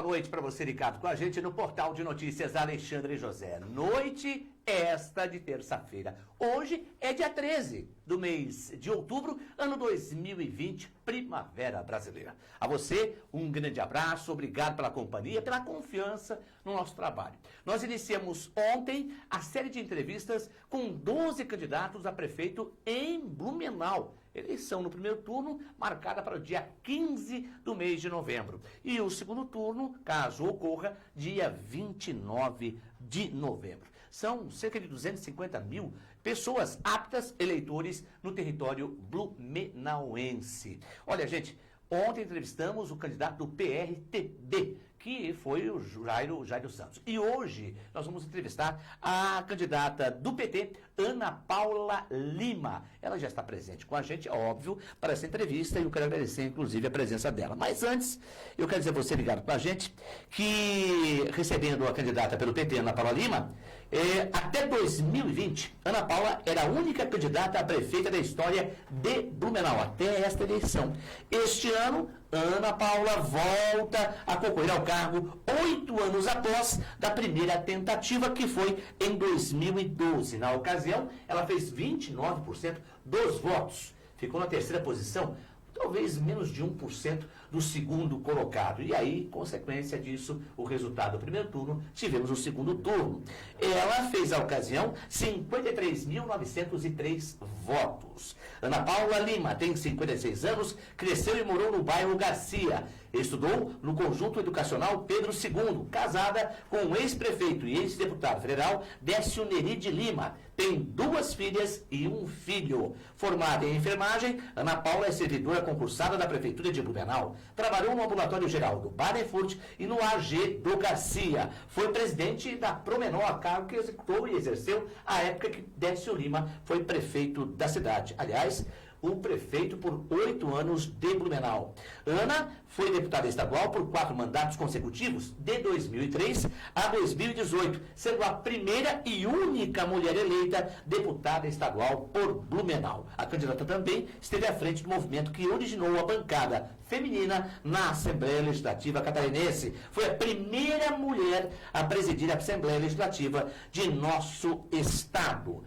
boa noite para você ligado com a gente no portal de notícias Alexandre José. Noite esta de terça-feira. Hoje é dia 13 do mês de outubro, ano 2020, primavera brasileira. A você, um grande abraço, obrigado pela companhia, pela confiança no nosso trabalho. Nós iniciamos ontem a série de entrevistas com 12 candidatos a prefeito em Blumenau. Eleição no primeiro turno, marcada para o dia 15 do mês de novembro. E o segundo turno, caso ocorra, dia 29 de novembro. São cerca de 250 mil pessoas aptas, eleitores, no território blumenauense. Olha, gente, ontem entrevistamos o candidato do PRTB, que foi o Jairo Santos. E hoje nós vamos entrevistar a candidata do PT, Ana Paula Lima. Ela já está presente com a gente, óbvio, para essa entrevista, e eu quero agradecer, inclusive, a presença dela. Mas antes, eu quero dizer a você ligado com a gente, que recebendo a candidata pelo PT, Ana Paula Lima, até 2020, Ana Paula era a única candidata a prefeita da história de Blumenau, até esta eleição. Este ano, Ana Paula volta a concorrer ao cargo 8 anos após da primeira tentativa, que foi em 2012. Na ocasião, ela fez 29% dos votos. Ficou na terceira posição, talvez menos de 1% do segundo colocado. E aí, consequência disso, o resultado do primeiro turno, tivemos o segundo turno. Ela fez, à ocasião, 53.903 votos. Ana Paula Lima tem 56 anos, cresceu e morou no bairro Garcia. Estudou no Conjunto Educacional Pedro II, casada com o ex-prefeito e ex-deputado federal Décio Neri de Lima. Tem 2 filhas e 1 filho. Formada em enfermagem, Ana Paula é servidora concursada da Prefeitura de Blumenau. Trabalhou no Ambulatório Geral do Badenfurt e no AG do Garcia. Foi presidente da Promenor, cargo que executou e exerceu a época que Décio Lima foi prefeito da cidade. Aliás, o prefeito por 8 anos de Blumenau. Ana foi deputada estadual por 4 mandatos consecutivos, de 2003 a 2018, sendo a primeira e única mulher eleita deputada estadual por Blumenau. A candidata também esteve à frente do movimento que originou a bancada feminina na Assembleia Legislativa Catarinense. Foi a primeira mulher a presidir a Assembleia Legislativa de nosso estado.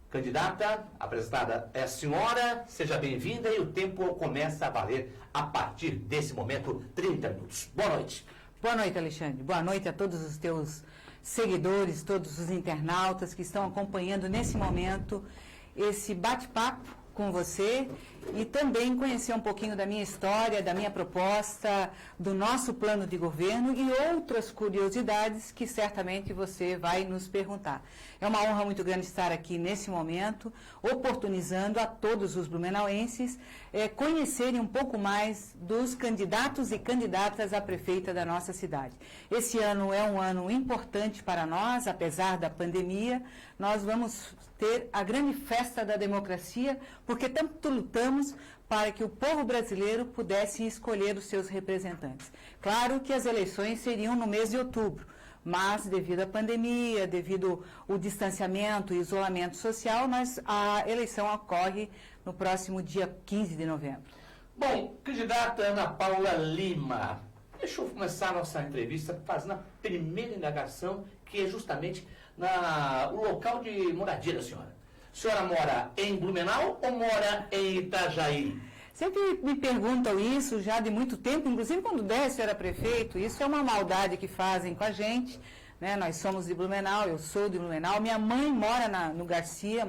Candidata, apresentada é a senhora, seja bem-vinda e o tempo começa a valer a partir desse momento, 30 minutos. Boa noite. Boa noite, Alexandre. Boa noite a todos os teus seguidores, todos os internautas que estão acompanhando nesse momento esse bate-papo com você e também conhecer um pouquinho da minha história, da minha proposta, do nosso plano de governo e outras curiosidades que certamente você vai nos perguntar. É uma honra muito grande estar aqui nesse momento, oportunizando a todos os blumenauenses conhecerem um pouco mais dos candidatos e candidatas a prefeita da nossa cidade. Esse ano é um ano importante para nós, apesar da pandemia. Nós vamos ter a grande festa da democracia, porque tanto lutamos para que o povo brasileiro pudesse escolher os seus representantes. Claro que as eleições seriam no mês de outubro, mas devido à pandemia, devido ao distanciamento e isolamento social, a eleição ocorre no próximo dia 15 de novembro. Bom, candidata Ana Paula Lima, deixa eu começar a nossa entrevista fazendo a primeira indagação, que é justamente o local de moradia da senhora. A senhora mora em Blumenau ou mora em Itajaí? Sempre me perguntam isso já de muito tempo, inclusive quando o Décio era prefeito. Isso é uma maldade que fazem com a gente, né? Nós somos de Blumenau, eu sou de Blumenau. Minha mãe mora no Garcia,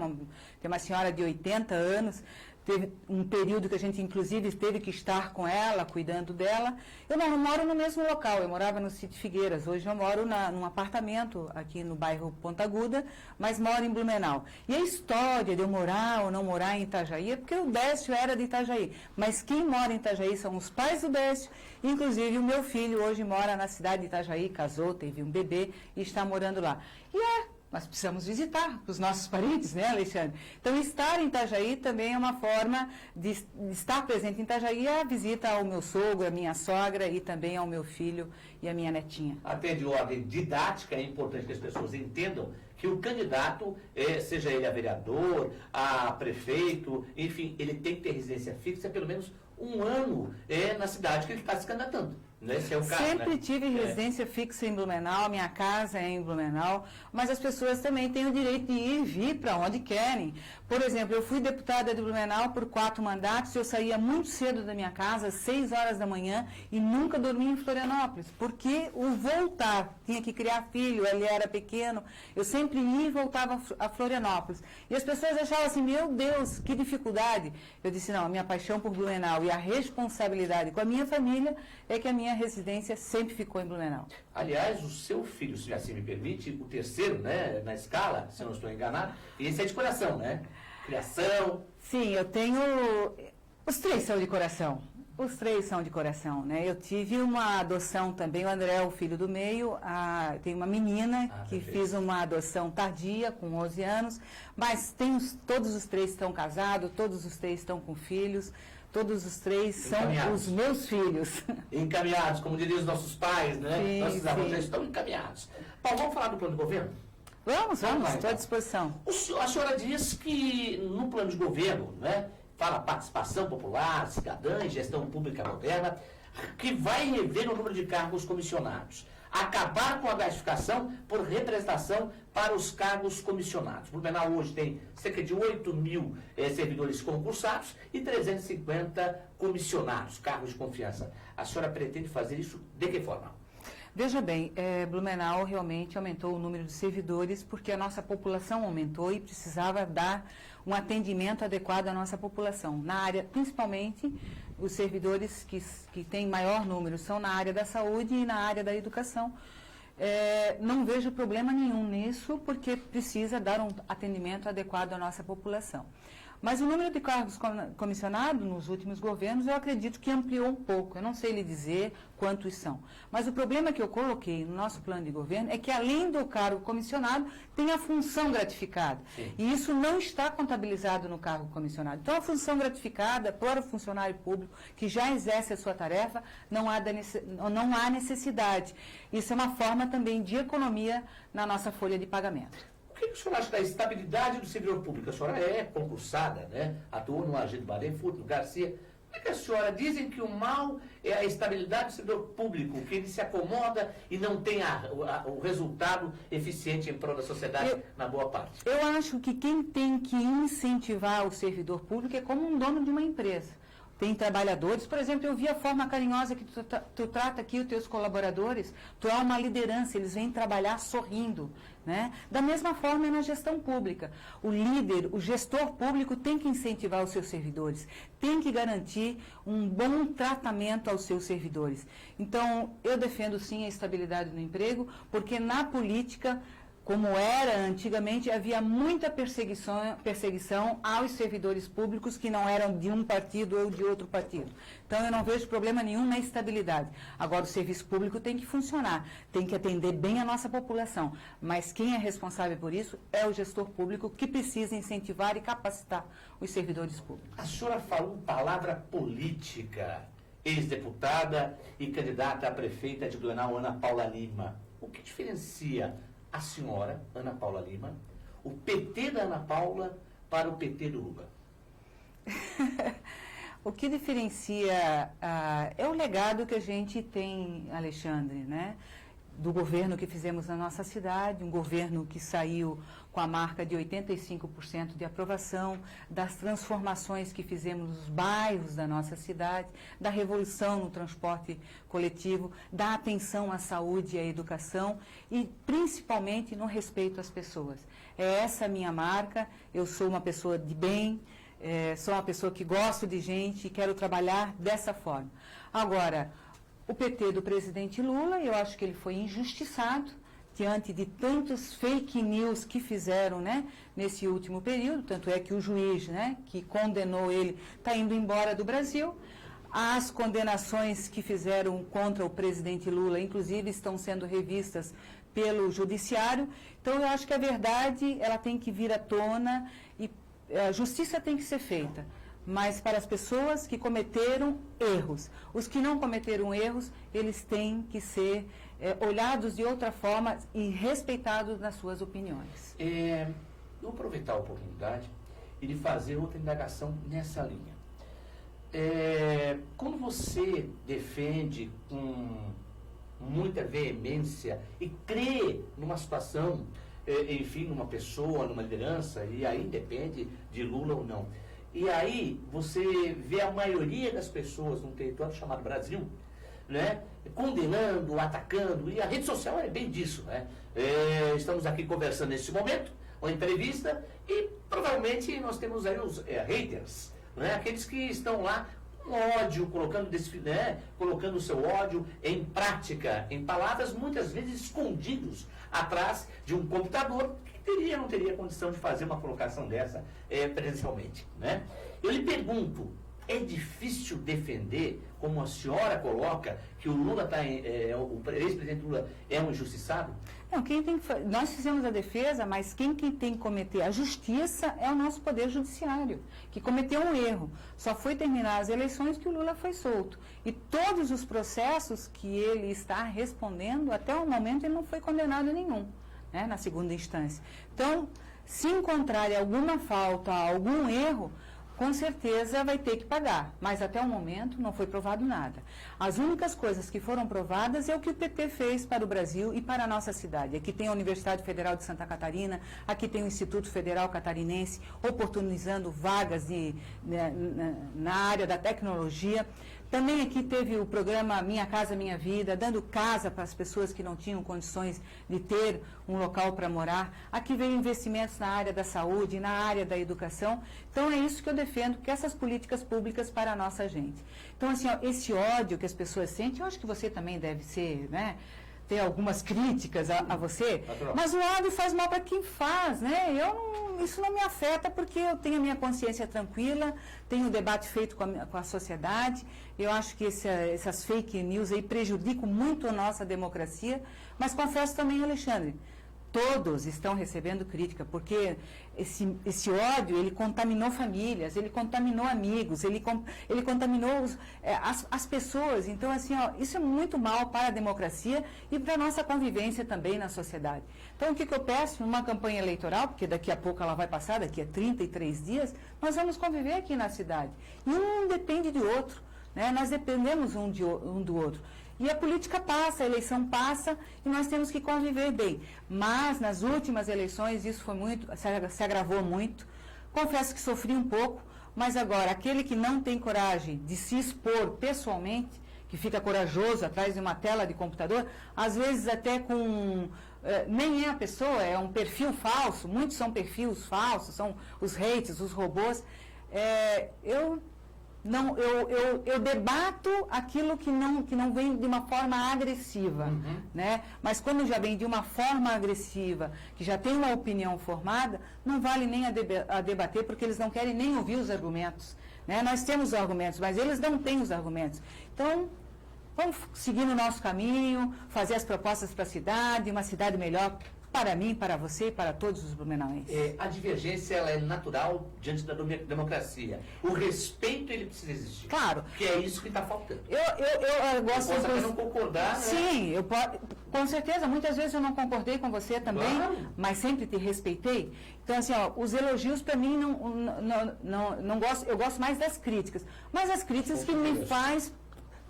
tem uma senhora de 80 anos. Teve um período que a gente, inclusive, teve que estar com ela, cuidando dela. Eu não moro no mesmo local, eu morava no sítio Figueiras. Hoje eu moro num apartamento aqui no bairro Ponta Aguda, mas moro em Blumenau. E a história de eu morar ou não morar em Itajaí é porque o Décio era de Itajaí. Mas quem mora em Itajaí são os pais do Décio. Inclusive, o meu filho hoje mora na cidade de Itajaí, casou, teve um bebê e está morando lá. Nós precisamos visitar os nossos parentes, né, Alexandre? Então, estar em Itajaí também é uma forma de estar presente em Itajaí, a visita ao meu sogro, à minha sogra e também ao meu filho e à minha netinha. Até de ordem didática, é importante que as pessoas entendam que o candidato, seja ele a vereador, a prefeito, enfim, ele tem que ter residência fixa pelo menos 1 ano na cidade que ele está se candidatando. Esse é o caso, Sempre né? tive residência fixa em Blumenau, minha casa é em Blumenau, mas as pessoas também têm o direito de ir e vir para onde querem. Por exemplo, eu fui deputada de Blumenau por 4 mandatos, eu saía muito cedo da minha casa, às 6 horas da manhã, e nunca dormia em Florianópolis, porque o voltar, tinha que criar filho, ele era pequeno, eu sempre ia e voltava a Florianópolis. E as pessoas achavam assim, meu Deus, que dificuldade. Eu disse, não, a minha paixão por Blumenau e a responsabilidade com a minha família é que a minha residência sempre ficou em Blumenau. Aliás, o seu filho, se assim me permite, o terceiro, né, na escala, se eu não estou enganado, esse é de coração, né? Criação. Sim, eu tenho... Os 3 são de coração. Os 3 são de coração, né? Eu tive uma adoção também, o André é o filho do meio, tem uma menina que fiz uma adoção tardia, com 11 anos, mas todos os 3 estão casados, todos os 3 estão com filhos, todos os 3 são os meus filhos. Encaminhados, como diriam os nossos pais, né? Sim, nossos avós já estão encaminhados. Paulo, vamos falar do plano de governo? Vamos, estou à disposição. A senhora diz que no plano de governo, né, fala participação popular, cidadã, gestão pública moderna, que vai rever o número de cargos comissionados, acabar com a gratificação por representação para os cargos comissionados. O Blumenau hoje tem cerca de 8 mil servidores concursados e 350 comissionados, cargos de confiança. A senhora pretende fazer isso de que forma? Veja bem, Blumenau realmente aumentou o número de servidores porque a nossa população aumentou e precisava dar um atendimento adequado à nossa população. Na área, principalmente, os servidores que têm maior número são na área da saúde e na área da educação. Não vejo problema nenhum nisso, porque precisa dar um atendimento adequado à nossa população. Mas o número de cargos comissionados nos últimos governos, eu acredito que ampliou um pouco. Eu não sei lhe dizer quantos são. Mas o problema que eu coloquei no nosso plano de governo é que, além do cargo comissionado, tem a função gratificada. Sim. E isso não está contabilizado no cargo comissionado. Então, a função gratificada para o funcionário público que já exerce a sua tarefa, não há necessidade. Isso é uma forma também de economia na nossa folha de pagamento. O que a senhora acha da estabilidade do servidor público? A senhora é concursada, né? Atuou no Agente Badenfurt, no Garcia. Como é que a senhora dizem que o mal é a estabilidade do servidor público, que ele se acomoda e não tem o resultado eficiente em prol da sociedade na boa parte? Eu acho que quem tem que incentivar o servidor público é como um dono de uma empresa. Tem trabalhadores, por exemplo, eu vi a forma carinhosa que tu trata aqui os teus colaboradores, tu é uma liderança, eles vêm trabalhar sorrindo, né? Da mesma forma é na gestão pública. O líder, o gestor público tem que incentivar os seus servidores, tem que garantir um bom tratamento aos seus servidores. Então, eu defendo sim a estabilidade do emprego, porque na política, como era antigamente, havia muita perseguição aos servidores públicos que não eram de um partido ou de outro partido. Então, eu não vejo problema nenhum na estabilidade. Agora, o serviço público tem que funcionar, tem que atender bem a nossa população. Mas quem é responsável por isso é o gestor público, que precisa incentivar e capacitar os servidores públicos. A senhora falou palavra política, ex-deputada e candidata a prefeita de Blumenau, Ana Paula Lima. O que diferencia a senhora, Ana Paula Lima, o PT da Ana Paula para o PT do Lula? O que diferencia é o legado que a gente tem, Alexandre, né? Do governo que fizemos na nossa cidade, um governo que saiu com a marca de 85% de aprovação, das transformações que fizemos nos bairros da nossa cidade, da revolução no transporte coletivo, da atenção à saúde e à educação e, principalmente, no respeito às pessoas. É essa a minha marca, eu sou uma pessoa de bem, sou uma pessoa que gosto de gente e quero trabalhar dessa forma. Agora, o PT do presidente Lula, eu acho que ele foi injustiçado diante de tantos fake news que fizeram, né, nesse último período, tanto é que o juiz, né, que condenou ele está indo embora do Brasil. As condenações que fizeram contra o presidente Lula, inclusive, estão sendo revistas pelo judiciário. Então, eu acho que a verdade ela tem que vir à tona e a justiça tem que ser feita. Mas para as pessoas que cometeram erros. Os que não cometeram erros, eles têm que ser olhados de outra forma e respeitados nas suas opiniões. Eu vou aproveitar a oportunidade e de fazer outra indagação nessa linha. Quando você defende com muita veemência e crê numa situação, enfim, numa pessoa, numa liderança, e aí depende de Lula ou não. E aí você vê a maioria das pessoas num território chamado Brasil, né, condenando, atacando, e a rede social é bem disso, né? Estamos aqui conversando nesse momento, uma entrevista, e provavelmente nós temos aí os haters, né, aqueles que estão lá com ódio, colocando o seu ódio em prática, em palavras muitas vezes escondidos atrás de um computador que não teria condição de fazer uma colocação dessa presencialmente, né? Eu lhe pergunto, é difícil defender, como a senhora coloca, que o Lula o ex-presidente Lula é um injustiçado? Não, nós fizemos a defesa, mas quem tem que cometer a justiça é o nosso Poder Judiciário, que cometeu um erro. Só foi terminar as eleições que o Lula foi solto. E todos os processos que ele está respondendo, até o momento ele não foi condenado a nenhum, né, na segunda instância. Então, se encontrar alguma falta, algum erro, com certeza vai ter que pagar, mas até o momento não foi provado nada. As únicas coisas que foram provadas é o que o PT fez para o Brasil e para a nossa cidade. Aqui tem a Universidade Federal de Santa Catarina, aqui tem o Instituto Federal Catarinense, oportunizando vagas na área da tecnologia. Também aqui teve o programa Minha Casa Minha Vida, dando casa para as pessoas que não tinham condições de ter um local para morar. Aqui veio investimentos na área da saúde, na área da educação. Então é isso que eu defendo, que essas políticas públicas para a nossa gente. Então, assim, esse ódio que as pessoas sentem, eu acho que você também deve ser, né? Ter algumas críticas a você, mas o ódio faz mal para quem faz, né? Isso não me afeta porque eu tenho a minha consciência tranquila, tenho um debate feito com a sociedade. Eu acho que essas fake news aí prejudicam muito a nossa democracia, mas confesso também, Alexandre, todos estão recebendo crítica, porque esse ódio, ele contaminou famílias, ele contaminou amigos, ele contaminou as pessoas. Então, assim, isso é muito mal para a democracia e para a nossa convivência também na sociedade. Então, o que eu peço? Uma campanha eleitoral, porque daqui a pouco ela vai passar, daqui a 33 dias, nós vamos conviver aqui na cidade. E um depende de outro, né? Nós dependemos um do outro. E a política passa, a eleição passa e nós temos que conviver bem. Mas nas últimas eleições isso se agravou muito. Confesso que sofri um pouco, mas agora aquele que não tem coragem de se expor pessoalmente, que fica corajoso atrás de uma tela de computador, às vezes até com... nem é a pessoa, é um perfil falso, muitos são perfis falsos, são os haters, os robôs. Eu debato aquilo que não vem de uma forma agressiva, né? Mas quando já vem de uma forma agressiva, que já tem uma opinião formada, não vale nem a debater, porque eles não querem nem ouvir os argumentos, né? Nós temos os argumentos, mas eles não têm os argumentos. Então, vamos seguir no nosso caminho, fazer as propostas para a cidade, uma cidade melhor para mim, para você e para todos os blumenauenses. A divergência, ela é natural diante da democracia. O respeito, ele precisa existir. Claro. Que é isso que está faltando. Eu gosto de não concordar, né? Sim, com certeza. Muitas vezes eu não concordei com você também, claro, mas sempre te respeitei. Então, assim, os elogios para mim não gosto. Eu gosto mais das críticas. Mas as críticas que me faz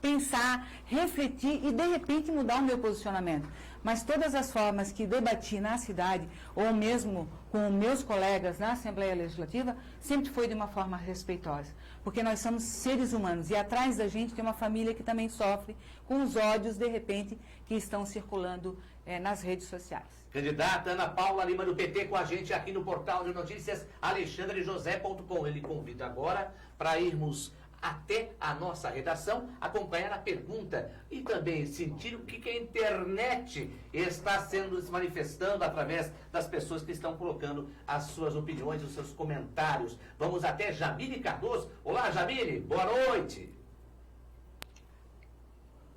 pensar, refletir e, de repente, mudar o meu posicionamento. Mas todas as formas que debati na cidade, ou mesmo com meus colegas na Assembleia Legislativa, sempre foi de uma forma respeitosa. Porque nós somos seres humanos e atrás da gente tem uma família que também sofre com os ódios, de repente, que estão circulando nas redes sociais. Candidata Ana Paula Lima do PT com a gente aqui no portal de notícias alexandrejosé.com. Ele convida agora para irmos até a nossa redação, acompanhar a pergunta e também sentir o que a internet está se manifestando através das pessoas que estão colocando as suas opiniões, os seus comentários. Vamos até Jamile Cardoso. Olá, Jamile, boa noite.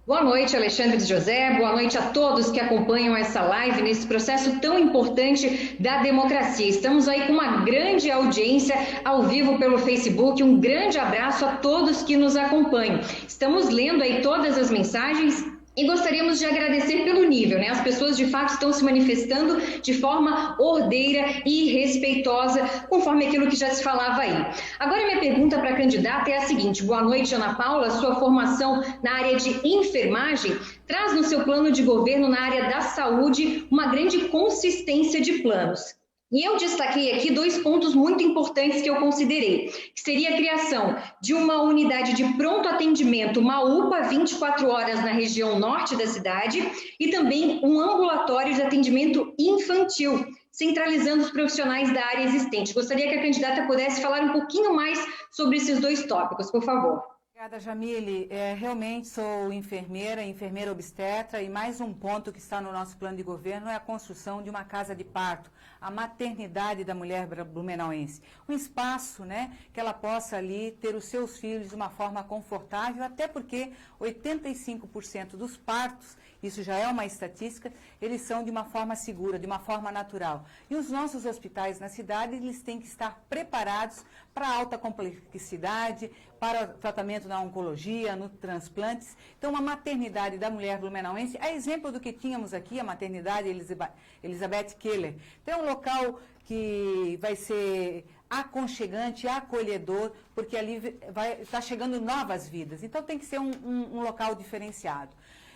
Boa noite, Alexandre de José. Boa noite a todos que acompanham essa live nesse processo tão importante da democracia. Estamos aí com uma grande audiência ao vivo pelo Facebook. Um grande abraço a todos que nos acompanham. Estamos lendo aí todas as mensagens E gostaríamos de agradecer pelo nível, né? As pessoas de fato estão se manifestando de forma ordeira e respeitosa, conforme aquilo que já se falava aí. Agora, minha pergunta para a candidata é a seguinte: boa noite, Ana Paula. Sua formação na área de enfermagem traz no seu plano de governo na área da saúde uma grande consistência de planos. E eu destaquei aqui 2 pontos muito importantes que eu considerei, que seria a criação de uma unidade de pronto atendimento, uma UPA 24 horas na região norte da cidade, e também um ambulatório de atendimento infantil, centralizando os profissionais da área existente. Gostaria que a candidata pudesse falar um pouquinho mais sobre esses 2 tópicos, por favor. Obrigada, Jamile. Realmente sou enfermeira obstetra, e mais um ponto que está no nosso plano de governo é a construção de uma casa de parto, a maternidade da mulher blumenauense. Um espaço, né, que ela possa ali ter os seus filhos de uma forma confortável, até porque 85% dos partos, isso já é uma estatística, eles são de uma forma segura, de uma forma natural. E os nossos hospitais na cidade, eles têm que estar preparados para alta complexidade, para tratamento na oncologia, no transplantes. Então, uma maternidade da mulher blumenauense, a exemplo do que tínhamos aqui, a maternidade Elizabeth Keller. Então, é um local que vai ser aconchegante, acolhedor, porque ali está chegando novas vidas. Então, tem que ser um local diferenciado.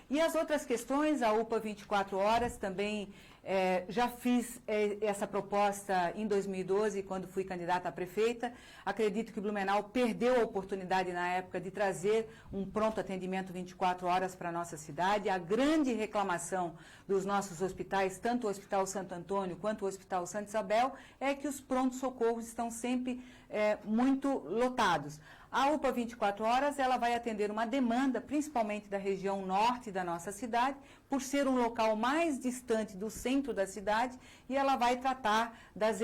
E as outras questões, a UPA 24 horas, também já fiz essa proposta em 2012, quando fui candidata a prefeita. Acredito que Blumenau perdeu a oportunidade na época de trazer um pronto atendimento 24 horas para a nossa cidade. A grande reclamação dos nossos hospitais, tanto o Hospital Santo Antônio quanto o Hospital Santa Isabel, é que os prontos-socorros estão sempre muito lotados. A UPA 24 horas, ela vai atender uma demanda, principalmente da região norte da nossa cidade, por ser um local mais distante do centro da cidade, e ela vai tratar das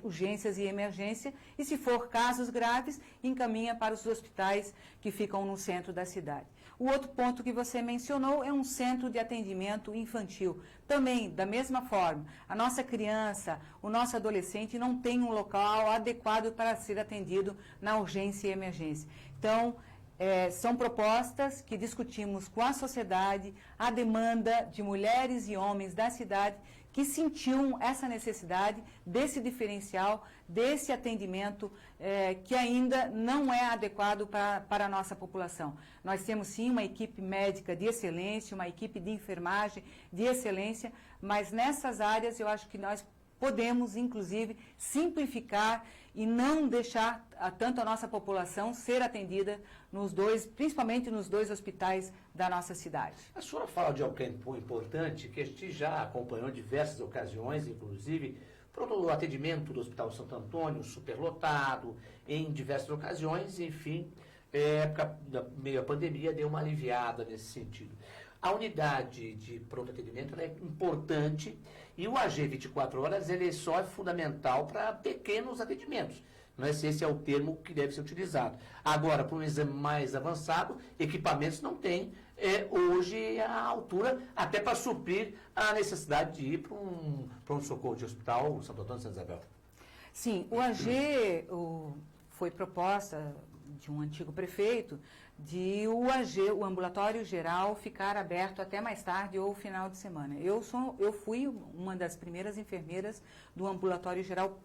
urgências e emergência, e se for casos graves, encaminha para os hospitais que ficam no centro da cidade. O outro ponto que você mencionou é um centro de atendimento infantil. Também, da mesma forma, a nossa criança, o nosso adolescente não tem um local adequado para ser atendido na urgência e emergência. Então, são propostas que discutimos com a sociedade, a demanda de mulheres e homens da cidade que sentiam essa necessidade desse diferencial, desse atendimento que ainda não é adequado para a nossa população. Nós temos sim uma equipe médica de excelência, uma equipe de enfermagem de excelência, mas nessas áreas eu acho que nós podemos, inclusive, simplificar e não deixar tanto a nossa população ser atendida principalmente nos 2 hospitais da nossa cidade. A senhora fala de algo importante, que a gente já acompanhou em diversas ocasiões, inclusive, para o atendimento do Hospital Santo Antônio, superlotado, em diversas ocasiões, enfim, época da meio à pandemia deu uma aliviada nesse sentido. A unidade de pronto atendimento é importante e o AG 24 horas ele só é fundamental para pequenos atendimentos. Não é se esse é o termo que deve ser utilizado. Agora, para um exame mais avançado, equipamentos não tem hoje a altura até para suprir a necessidade de ir para um pronto-socorro de hospital Santo Antônio e Santa Isabel. Sim, o AG foi proposta de um antigo prefeito de o AG, o ambulatório geral, ficar aberto até mais tarde ou final de semana. Eu fui uma das primeiras enfermeiras do ambulatório geral,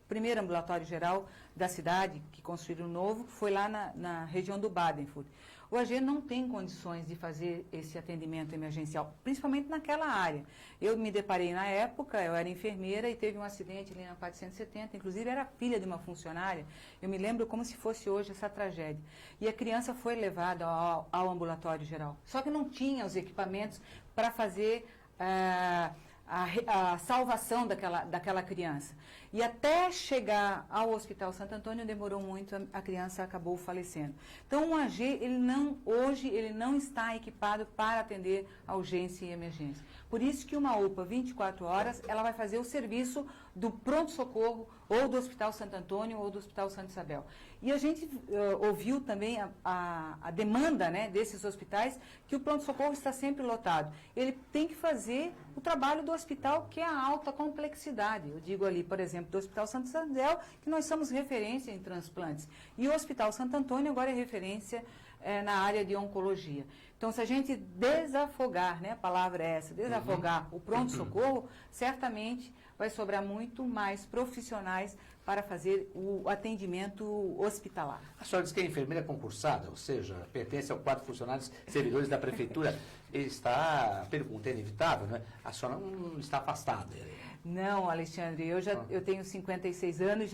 primeiro ambulatório geral da cidade, que construíram novo, foi lá na região do Badenfurt. O AG não tem condições de fazer esse atendimento emergencial, principalmente naquela área. Eu me deparei na época, eu era enfermeira e teve um acidente ali na 470, inclusive era filha de uma funcionária. Eu me lembro como se fosse hoje essa tragédia. E a criança foi levada ao ambulatório geral. Só que não tinha os equipamentos para fazer a salvação daquela criança. E até chegar ao Hospital Santo Antônio demorou muito, a criança acabou falecendo. Então o AG, hoje ele não está equipado para atender a urgência e emergência. Por isso que uma UPA 24 horas, ela vai fazer o serviço do pronto-socorro ou do Hospital Santo Antônio ou do Hospital Santa Isabel. E a gente ouviu também a demanda, né, desses hospitais, que o pronto-socorro está sempre lotado. Ele tem que fazer o trabalho do hospital, que é a alta complexidade. Eu digo ali, por exemplo, do Hospital Santa Isabel, que nós somos referência em transplantes. E o Hospital Santo Antônio agora é referência na área de oncologia. Então, se a gente desafogar, né, a palavra é essa, desafogar o pronto-socorro, certamente vai sobrar muito mais profissionais para fazer o atendimento hospitalar. A senhora diz que é enfermeira concursada, ou seja, pertence ao quadro de funcionários servidores da prefeitura. A pergunta é inevitável, né? A senhora não está afastada. Não, Alexandre, eu tenho 56 anos,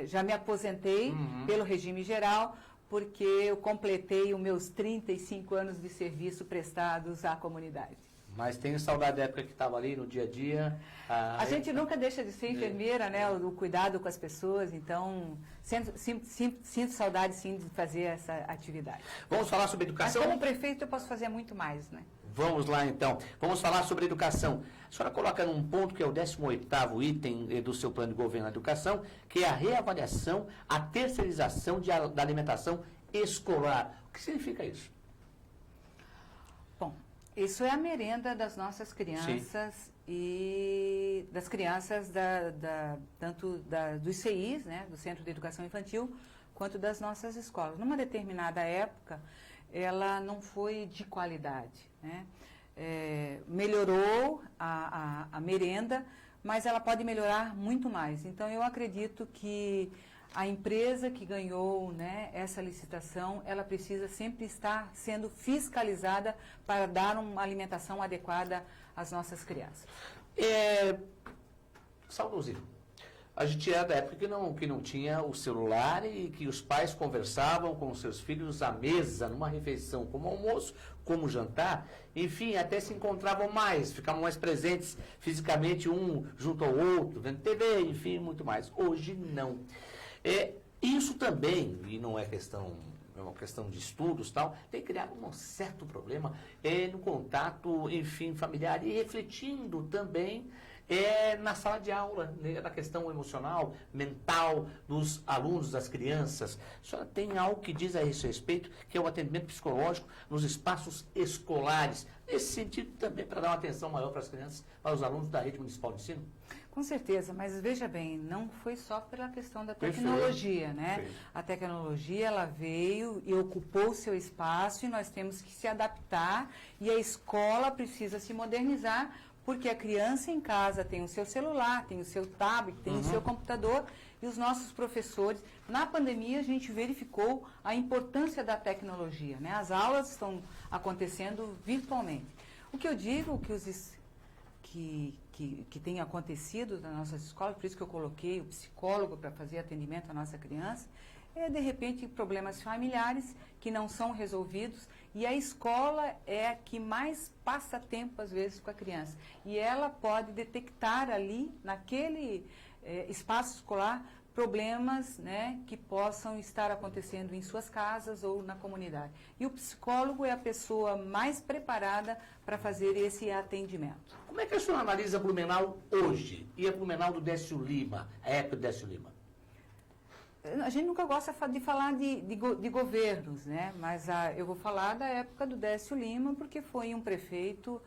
já me aposentei pelo regime geral, porque eu completei os meus 35 anos de serviço prestados à comunidade. Mas tenho saudade da época que estava ali no dia a dia. A gente nunca deixa de ser enfermeira, né? O cuidado com as pessoas, então sinto saudade sim de fazer essa atividade. Vamos falar sobre educação? Mas como prefeito eu posso fazer muito mais, né? Vamos lá então. Vamos falar sobre educação. A senhora coloca num ponto que é o 18º item do seu plano de governo da educação, que é a reavaliação, a terceirização da alimentação escolar. O que significa isso? Bom, isso é a merenda das nossas crianças. Sim. E das crianças tanto dos CIs, né, do Centro de Educação Infantil, quanto das nossas escolas. Numa determinada época, ela não foi de qualidade, né? Melhorou a merenda, mas ela pode melhorar muito mais. Então, eu acredito que a empresa que ganhou, né, essa licitação, ela precisa sempre estar sendo fiscalizada para dar uma alimentação adequada às nossas crianças. Saudosismo. A gente era da época que não tinha o celular e que os pais conversavam com os seus filhos à mesa, numa refeição, como almoço, como jantar, enfim, até se encontravam mais, ficavam mais presentes fisicamente um junto ao outro, vendo TV, enfim, muito mais. Hoje não. Isso também, e não é uma questão de estudos e tal, tem criado um certo problema no contato, enfim, familiar e refletindo também na sala de aula, né, na questão emocional, mental dos alunos, das crianças. A senhora tem algo que diz a esse respeito, que é o atendimento psicológico nos espaços escolares, nesse sentido também para dar uma atenção maior para as crianças, para os alunos da rede municipal de ensino? Com certeza, mas veja bem, não foi só pela questão da tecnologia, né? Perfeito. A tecnologia, ela veio e ocupou o seu espaço e nós temos que se adaptar e a escola precisa se modernizar, porque a criança em casa tem o seu celular, tem o seu tablet, tem o seu computador e os nossos professores. Na pandemia, a gente verificou a importância da tecnologia, né? As aulas estão acontecendo virtualmente. O que eu digo que tem acontecido nas nossas escolas, por isso que eu coloquei o psicólogo para fazer atendimento à nossa criança, de repente, problemas familiares que não são resolvidos e a escola é a que mais passa tempo, às vezes, com a criança. E ela pode detectar ali, naquele espaço escolar, problemas, né, que possam estar acontecendo em suas casas ou na comunidade. E o psicólogo é a pessoa mais preparada para fazer esse atendimento. Como é que a senhora analisa Blumenau hoje e a Blumenau do Décio Lima, a época do Décio Lima? A gente nunca gosta de falar de governos, né? Mas eu vou falar da época do Décio Lima, porque foi um prefeito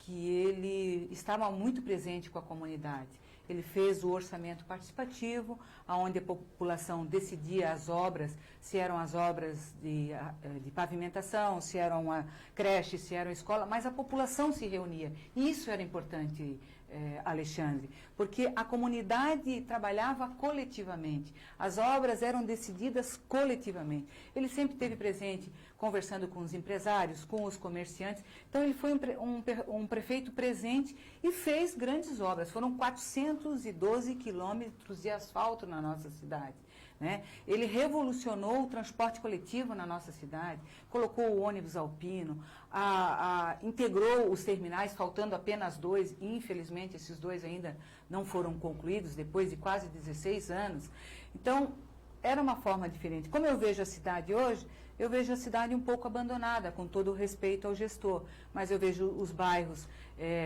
que ele estava muito presente com a comunidade. Ele fez o orçamento participativo, onde a população decidia as obras, se eram as obras de pavimentação, se eram uma creche, se era uma escola, mas a população se reunia. E isso era importante, Alexandre, porque a comunidade trabalhava coletivamente, as obras eram decididas coletivamente. Ele sempre esteve presente, conversando com os empresários, com os comerciantes. Então, ele foi um prefeito presente e fez grandes obras. Foram 412 quilômetros de asfalto na nossa cidade, né? Ele revolucionou o transporte coletivo na nossa cidade, colocou o ônibus alpino, integrou os terminais, faltando apenas 2, e infelizmente esses 2 ainda não foram concluídos, depois de quase 16 anos. Então, era uma forma diferente. Como eu vejo a cidade hoje, eu vejo a cidade um pouco abandonada, com todo o respeito ao gestor, mas eu vejo os bairros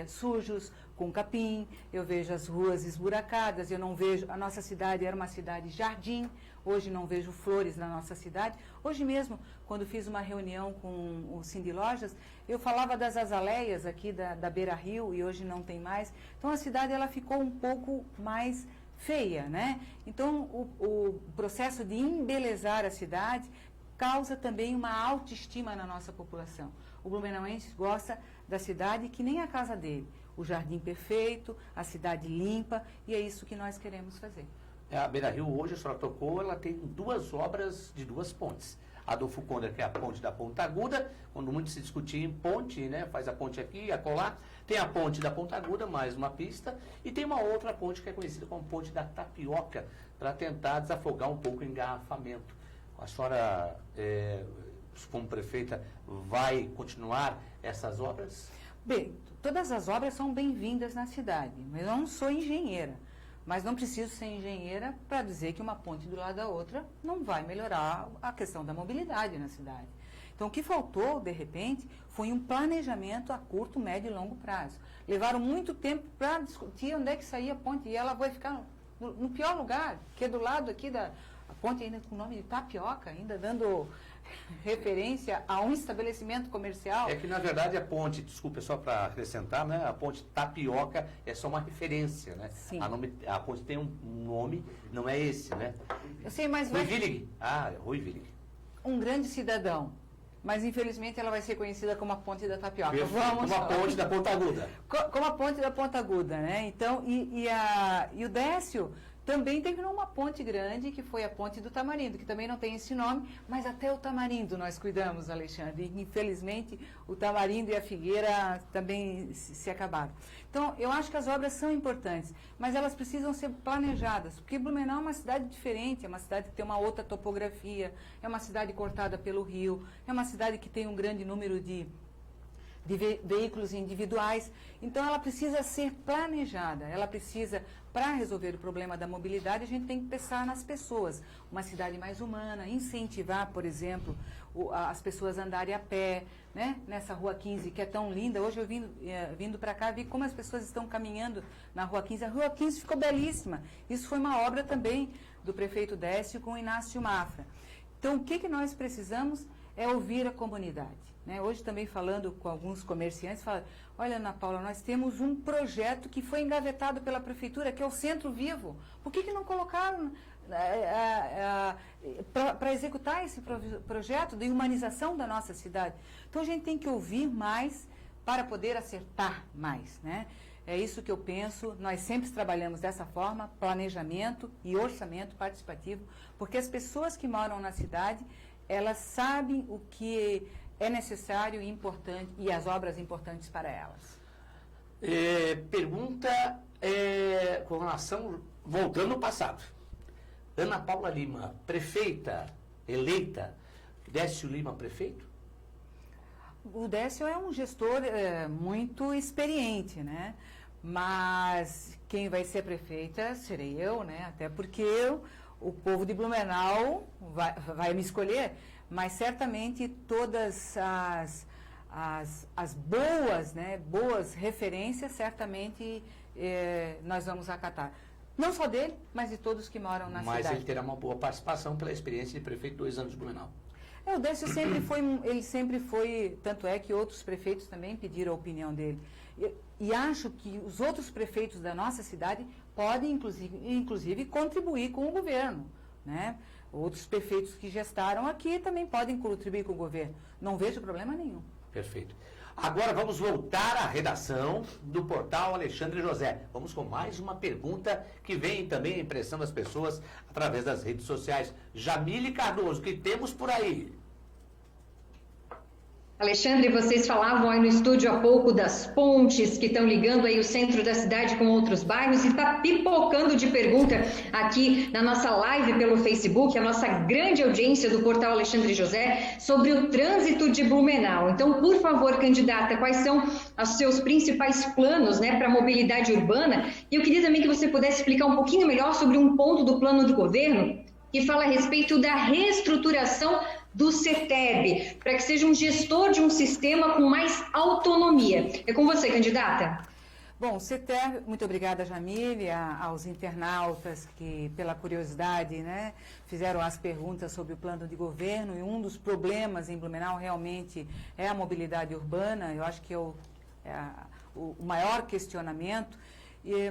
sujos, com capim, eu vejo as ruas esburacadas, eu não vejo, a nossa cidade era uma cidade jardim, hoje não vejo flores na nossa cidade. Hoje mesmo, quando fiz uma reunião com o Cindy Lojas, eu falava das azaleias aqui da Beira Rio e hoje não tem mais. Então a cidade ela ficou um pouco mais feia, né? Então o processo de embelezar a cidade causa também uma autoestima na nossa população. O blumenauense gosta da cidade que nem a casa dele. O jardim perfeito, a cidade limpa, e é isso que nós queremos fazer. A Beira Rio, hoje, a senhora tocou, ela tem 2 obras de 2 pontes. A Adolfo Conde, que é a ponte da Ponta Aguda, quando muito se discutia em ponte, né, faz a ponte aqui, acolá. Tem a ponte da Ponta Aguda, mais uma pista, e tem uma outra ponte que é conhecida como ponte da Tapioca, para tentar desafogar um pouco o engarrafamento. A senhora, como prefeita, vai continuar essas obras? Bem, todas as obras são bem-vindas na cidade, mas eu não sou engenheira. Mas não preciso ser engenheira para dizer que uma ponte do lado da outra não vai melhorar a questão da mobilidade na cidade. Então, o que faltou, de repente, foi um planejamento a curto, médio e longo prazo. Levaram muito tempo para discutir onde é que saía a ponte, e ela vai ficar no pior lugar, que é do lado aqui da a ponte, ainda com o nome de Tapioca, ainda dando referência a um estabelecimento comercial. É que, na verdade, a ponte, desculpa, só para acrescentar, né? A ponte Tapioca é só uma referência, né? Sim. A ponte tem um nome, não é esse, né? Eu sei, mas Rui Willig. Ah, Rui Willig. Um grande cidadão. Mas, infelizmente, ela vai ser conhecida como a Ponte da Tapioca. Como a ponte da Ponta Aguda. Como a Ponte da Ponta Aguda, né? Então, e o Décio também terminou uma ponte grande, que foi a Ponte do Tamarindo, que também não tem esse nome, mas até o Tamarindo nós cuidamos, Alexandre. E, infelizmente, o Tamarindo e a Figueira também se acabaram. Então, eu acho que as obras são importantes, mas elas precisam ser planejadas, porque Blumenau é uma cidade diferente, é uma cidade que tem uma outra topografia, é uma cidade cortada pelo rio, é uma cidade que tem um grande número de veículos individuais. Então, ela precisa ser planejada, ela precisa, para resolver o problema da mobilidade, a gente tem que pensar nas pessoas. Uma cidade mais humana, incentivar, por exemplo, as pessoas a andarem a pé, né? Nessa Rua 15, que é tão linda. Hoje eu vindo para cá, vi como as pessoas estão caminhando na Rua 15. A Rua 15 ficou belíssima. Isso foi uma obra também do prefeito Décio com o Inácio Mafra. Então, o que nós precisamos é ouvir a comunidade. Né? Hoje também falando com alguns comerciantes, fala, olha, Ana Paula, nós temos um projeto que foi engavetado pela prefeitura, que é o Centro Vivo. Por que não colocaram para executar esse projeto de humanização da nossa cidade? Então a gente tem que ouvir mais para poder acertar mais, né? É isso que eu penso, nós sempre trabalhamos dessa forma, planejamento e orçamento participativo, porque as pessoas que moram na cidade, elas sabem o que é necessário e importante, e as obras importantes para elas. Pergunta com relação, voltando ao passado. Ana Paula Lima, prefeita eleita, Décio Lima, prefeito? O Décio é um gestor muito experiente, né? Mas quem vai ser prefeita serei eu, né? Até porque o povo de Blumenau vai me escolher. Mas certamente todas as boas, né, boas referências, certamente nós vamos acatar. Não só dele, mas de todos que moram na cidade. Mas ele terá uma boa participação pela experiência de prefeito 2 anos de Blumenau. O Décio sempre foi, tanto é que outros prefeitos também pediram a opinião dele. E acho que os outros prefeitos da nossa cidade podem, inclusive, contribuir com o governo, né? Outros prefeitos que gestaram aqui também podem contribuir com o governo. Não vejo problema nenhum. Perfeito. Agora vamos voltar à redação do portal Alexandre José. Vamos com mais uma pergunta que vem também a impressão das pessoas através das redes sociais. Jamile Cardoso, o que temos por aí? Alexandre, vocês falavam aí no estúdio há pouco das pontes que estão ligando aí o centro da cidade com outros bairros e está pipocando de pergunta aqui na nossa live pelo Facebook, a nossa grande audiência do portal Alexandre José, sobre o trânsito de Blumenau. Então, por favor, candidata, quais são os seus principais planos, né, para a mobilidade urbana? E eu queria também que você pudesse explicar um pouquinho melhor sobre um ponto do plano do governo que fala a respeito da reestruturação do CETEB, para que seja um gestor de um sistema com mais autonomia. É com você, candidata. Bom, CETEB, muito obrigada, Jamile, aos internautas que, pela curiosidade, né, fizeram as perguntas sobre o plano de governo, e um dos problemas em Blumenau realmente é a mobilidade urbana. Eu acho que é o maior questionamento.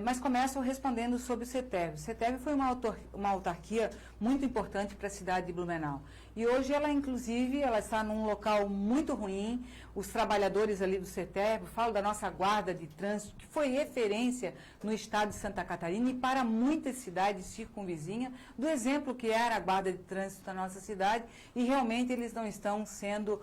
Mas começo respondendo sobre o CETEB. O CETEB foi uma autarquia muito importante para a cidade de Blumenau. E hoje ela, inclusive, ela está num local muito ruim. Os trabalhadores ali do CETEB, falo da nossa guarda de trânsito, que foi referência no estado de Santa Catarina e para muitas cidades circunvizinhas, do exemplo que era a guarda de trânsito da nossa cidade, e realmente eles não estão sendo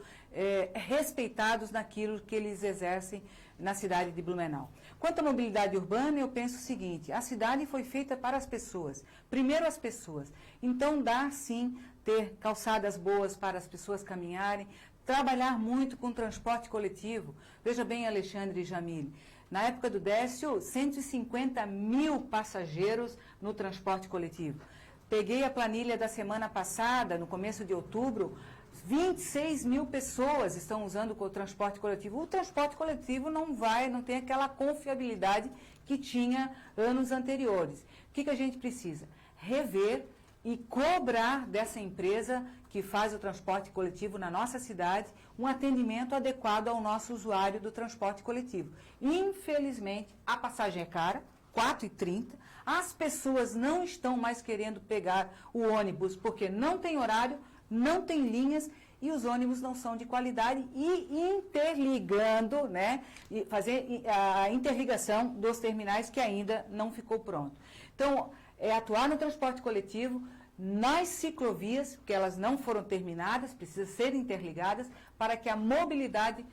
respeitados naquilo que eles exercem na cidade de Blumenau. Quanto à mobilidade urbana, eu penso o seguinte: a cidade foi feita para as pessoas, primeiro as pessoas. Então dá sim ter calçadas boas para as pessoas caminharem, trabalhar muito com transporte coletivo. Veja bem, Alexandre e Jamile, na época do Décio, 150 mil passageiros no transporte coletivo. Peguei a planilha da semana passada, no começo de outubro, 26 mil pessoas estão usando o transporte coletivo. O transporte coletivo não tem aquela confiabilidade que tinha anos anteriores. O que a gente precisa? Rever e cobrar dessa empresa que faz o transporte coletivo na nossa cidade um atendimento adequado ao nosso usuário do transporte coletivo. Infelizmente, a passagem é cara, R$ 4,30. As pessoas não estão mais querendo pegar o ônibus porque não tem horário, não tem linhas e os ônibus não são de qualidade, e interligando, né, e fazer a interligação dos terminais que ainda não ficou pronto. Então, é atuar no transporte coletivo, nas ciclovias, que elas não foram terminadas, precisam ser interligadas para que a mobilidade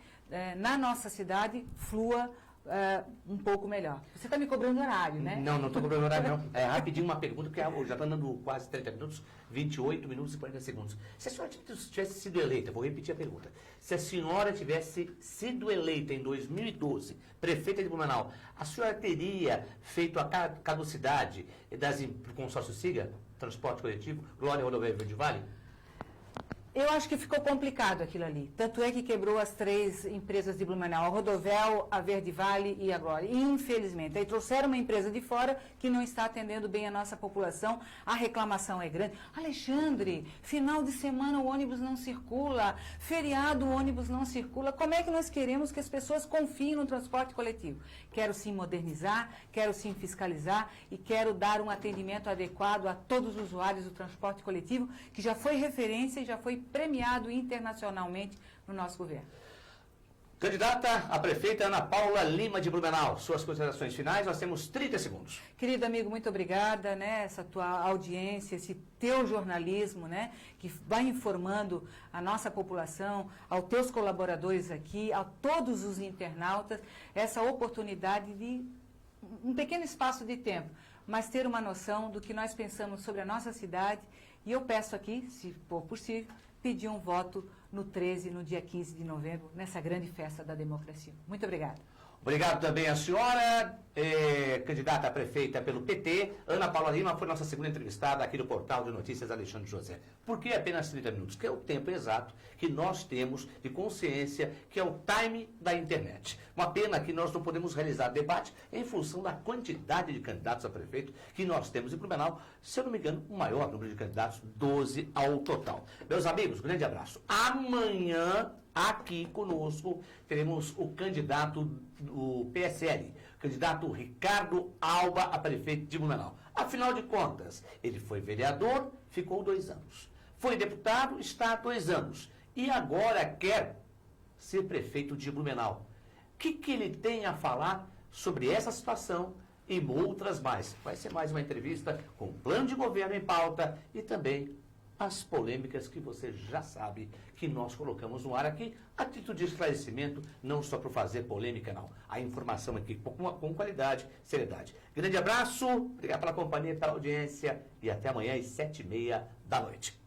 na nossa cidade flua um pouco melhor. Você está me cobrando horário, né? Não estou cobrando horário, não. É rapidinho uma pergunta, porque já está dando quase 30 minutos, 28 minutos e 40 segundos. Se a senhora tivesse sido eleita, vou repetir a pergunta, se a senhora tivesse sido eleita em 2012, prefeita de Blumenau, a senhora teria feito a caducidade do consórcio SIGA, transporte coletivo, Glória Rodoviária Verde Vale? Eu acho que ficou complicado aquilo ali. Tanto é que quebrou as 3 empresas de Blumenau, a Rodovel, a Verde Vale e a Glória. Infelizmente. Aí trouxeram uma empresa de fora que não está atendendo bem a nossa população. A reclamação é grande. Alexandre, final de semana o ônibus não circula, feriado o ônibus não circula. Como é que nós queremos que as pessoas confiem no transporte coletivo? Quero sim modernizar, quero sim fiscalizar e quero dar um atendimento adequado a todos os usuários do transporte coletivo, que já foi referência e já foi premiado internacionalmente no nosso governo. Candidata a prefeita Ana Paula Lima de Blumenau. Suas considerações finais, nós temos 30 segundos. Querido amigo, muito obrigada, né, essa tua audiência, esse teu jornalismo, né, que vai informando a nossa população, aos teus colaboradores aqui, a todos os internautas, essa oportunidade de um pequeno espaço de tempo, mas ter uma noção do que nós pensamos sobre a nossa cidade. E eu peço aqui, se for possível, pedir um voto no 13, no dia 15 de novembro, nessa grande festa da democracia. Muito obrigada. Obrigado também à senhora, candidata a prefeita pelo PT. Ana Paula Lima foi nossa segunda entrevistada aqui no portal de notícias Alexandre José. Por que apenas 30 minutos? Que é o tempo exato que nós temos de consciência, que é o time da internet. Uma pena que nós não podemos realizar debate em função da quantidade de candidatos a prefeito que nós temos em Blumenau. Se eu não me engano, o maior número de candidatos, 12 ao total. Meus amigos, grande abraço. Amanhã, aqui conosco, teremos o candidato do PSL, candidato Ricardo Alba a prefeito de Blumenau. Afinal de contas, ele foi vereador, ficou 2 anos. Foi deputado, está há 2 anos. E agora quer ser prefeito de Blumenau. O que ele tem a falar sobre essa situação e outras mais? Vai ser mais uma entrevista com o plano de governo em pauta e também as polêmicas que você já sabe que nós colocamos no ar aqui, a título de esclarecimento, não só para fazer polêmica, não. A informação aqui com qualidade, seriedade. Grande abraço, obrigado pela companhia, pela audiência e até amanhã às 7h30 da noite.